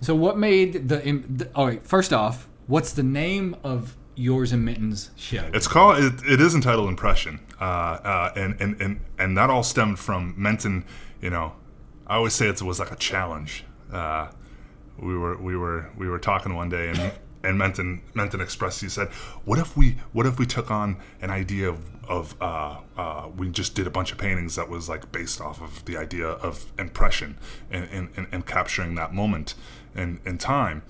So what made all right, first off, what's the name of yours and Minton's show? It's called. It is entitled Impression, and that all stemmed from Menton. I always say it was like a challenge. We were talking one day, and Menton expressed. He said, "What if we took on an idea of we just did a bunch of paintings that was like based off of the idea of impression and capturing that moment in time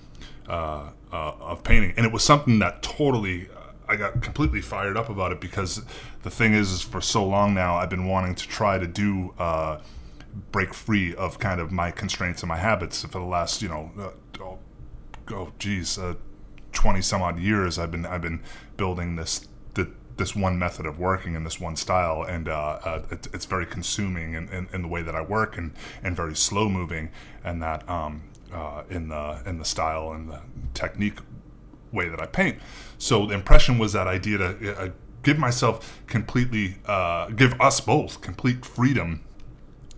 of painting." And it was something that totally I got completely fired up about it, because the thing is for so long now I've been wanting to try to do break free of kind of my constraints and my habits for the last 20 some odd years. I've been building this one method of working in this one style, and it's very consuming in the way that I work, and very slow moving, and that in the style and the technique way that I paint. So the impression was that idea to give myself give us both complete freedom,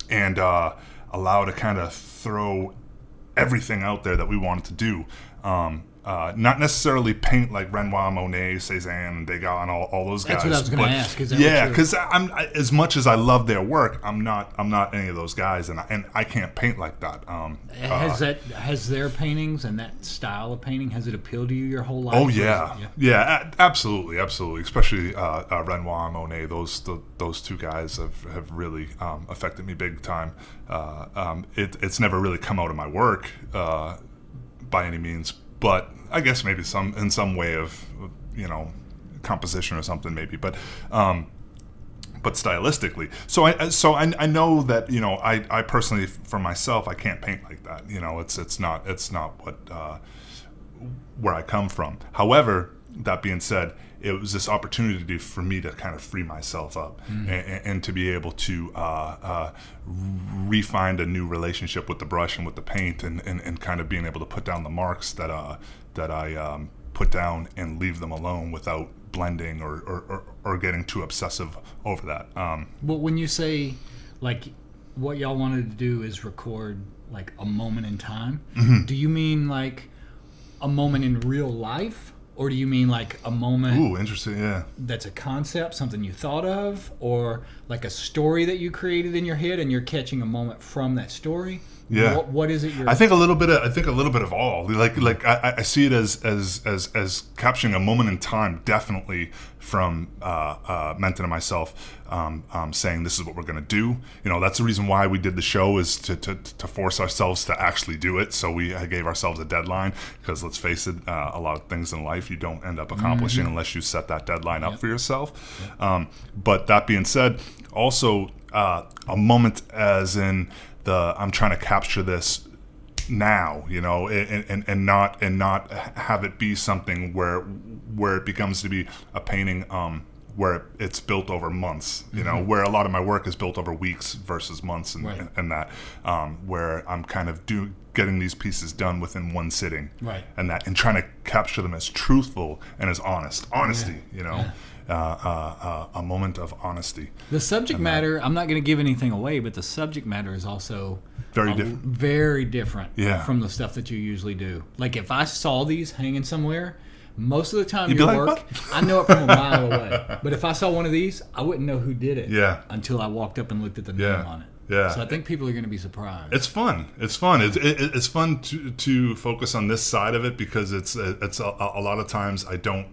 and allow to kind of throw everything out there that we wanted to do. Not necessarily paint like Renoir, Monet, Cézanne, Degas, and all those guys. That's what I was going to ask. Because I'm as much as I love their work, I'm not any of those guys, and I can't paint like that. Has their paintings and that style of painting, has it appealed to you your whole life? Oh yeah, absolutely, especially Renoir, Monet. Those two guys have really affected me big time. It's never really come out of my work by any means. But I guess maybe in some way of composition or something maybe, but stylistically. So I know that I personally for myself I can't paint like that. It's not what where I come from. However, that being said, it was this opportunity for me to kind of free myself up and to be able to re-find a new relationship with the brush and with the paint, and kind of being able to put down the marks that I put down and leave them alone without blending or getting too obsessive over that. Well, when you say like what y'all wanted to do is record like a moment in time, do you mean like a moment in real life? Or do you mean like a moment? Ooh, interesting, yeah. That's a concept, something you thought of, or like a story that you created in your head, and you're catching a moment from that story? Yeah. What is it? I think a little bit of all. Like I see it as capturing a moment in time, definitely from Menton and myself saying this is what we're going to do. That's the reason why we did the show, is to force ourselves to actually do it. So we gave ourselves a deadline, because let's face it, a lot of things in life you don't end up accomplishing unless you set that deadline up for yourself. But that being said, also a moment as in I'm trying to capture this now, and not have it be something where it becomes to be a painting where it's built over months, where a lot of my work is built over weeks versus months, and that where I'm kind of getting these pieces done within one sitting, and trying to capture them as truthful and as honesty. A moment of honesty. The subject matter, I'm not going to give anything away, but the subject matter is also very different from the stuff that you usually do. Like if I saw these hanging somewhere, most of the time your work, I know it from a mile away. But if I saw one of these, I wouldn't know who did it until I walked up and looked at the name on it. Yeah. So I think people are going to be surprised. It's fun. It's fun to focus on this side of it, because it's a lot of times I don't.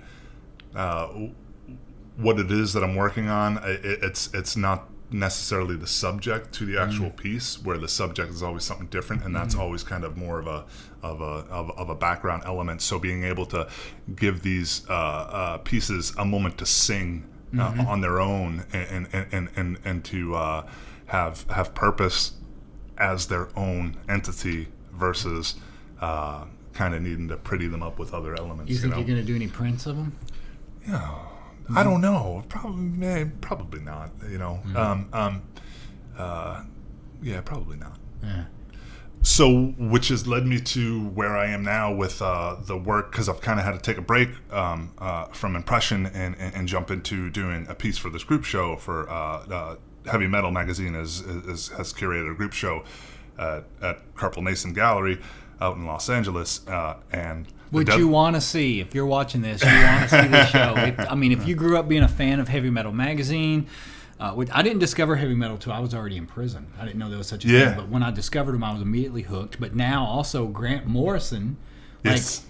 What it is that I'm working on, it's not necessarily the subject to the actual piece, where the subject is always something different, and that's always kind of more of a background element. So being able to give these pieces a moment to sing on their own, and to have purpose as their own entity, versus kind of needing to pretty them up with other elements. You think you're going to do any prints of them? Yeah. I don't know. Probably not. Yeah, probably not. Yeah. So, which has led me to where I am now with the work, because I've kind of had to take a break from impression and jump into doing a piece for this group show for Heavy Metal Magazine has curated a group show at Carpal Mason Gallery. out in Los Angeles, and which you want to see. If you're watching this, you want to see the show. If you grew up being a fan of Heavy Metal Magazine, I didn't discover heavy metal till I was already in prison. I didn't know there was such a thing. But when I discovered him, I was immediately hooked. But now also Grant Morrison,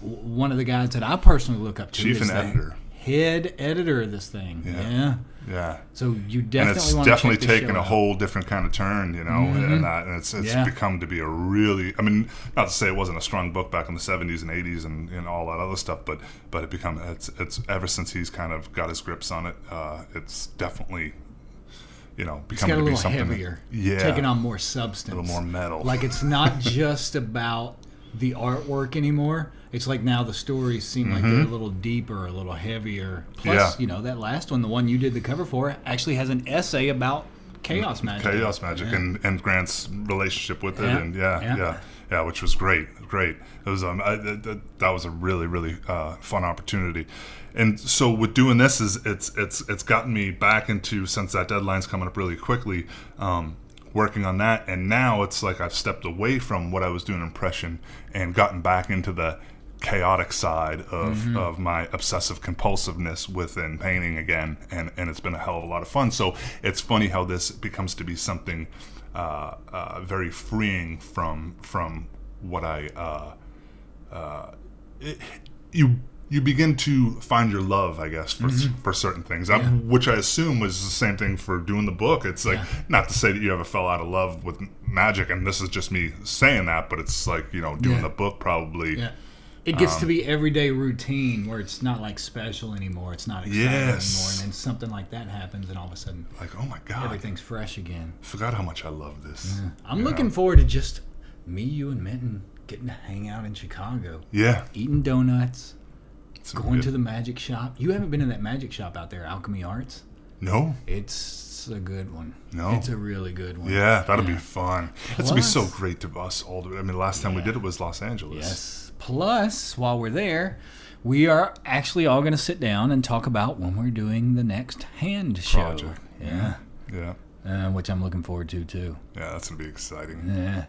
one of the guys that I personally look up to, chief and editor, head editor of this thing. Yeah. So you definitely want and to it's definitely check this taken show a out. whole different kind of turn, and it's become to be a really, not to say it wasn't a strong book back in the 70s and 80s and all that other stuff, but it's ever since he's kind of got his grips on it, it's definitely, becoming to be something heavier, taking on more substance, a little more metal. Like it's not just about the artwork anymore. It's like now the stories seem like they're a little deeper, a little heavier. Plus, that last one, the one you did the cover for, actually has an essay about chaos magic. And Grant's relationship with it, and which was great. It was that was a really, really fun opportunity. And so with doing this, it's gotten me back into, since that deadline's coming up really quickly, working on that, and now it's like I've stepped away from what I was doing impression and gotten back into the chaotic side of my obsessive compulsiveness within painting again, and it's been a hell of a lot of fun. So it's funny how this becomes to be something very freeing from what you begin to find your love, I guess, for certain things, which I assume was the same thing for doing the book. It's like, not to say that you ever fell out of love with magic, and this is just me saying that, but it's like, doing the book probably. Yeah. It gets to be everyday routine where it's not like special anymore. It's not exciting anymore. And then something like that happens, and all of a sudden, like, oh my God, everything's fresh again. Forgot how much I love this. Yeah. I'm looking forward to just me, you, and Minton getting to hang out in Chicago. Yeah. Eating donuts. Going to the magic shop. You haven't been in that magic shop out there, Alchemy Arts? No. It's a good one. No. It's a really good one. Yeah, that'll be fun. It's going to be so great to us all. The last time we did it was Los Angeles. Yes. Plus, while we're there, we are actually all going to sit down and talk about when we're doing the next hand project. Show. Yeah. Yeah. Which I'm looking forward to, too. Yeah, that's going to be exciting. Yeah.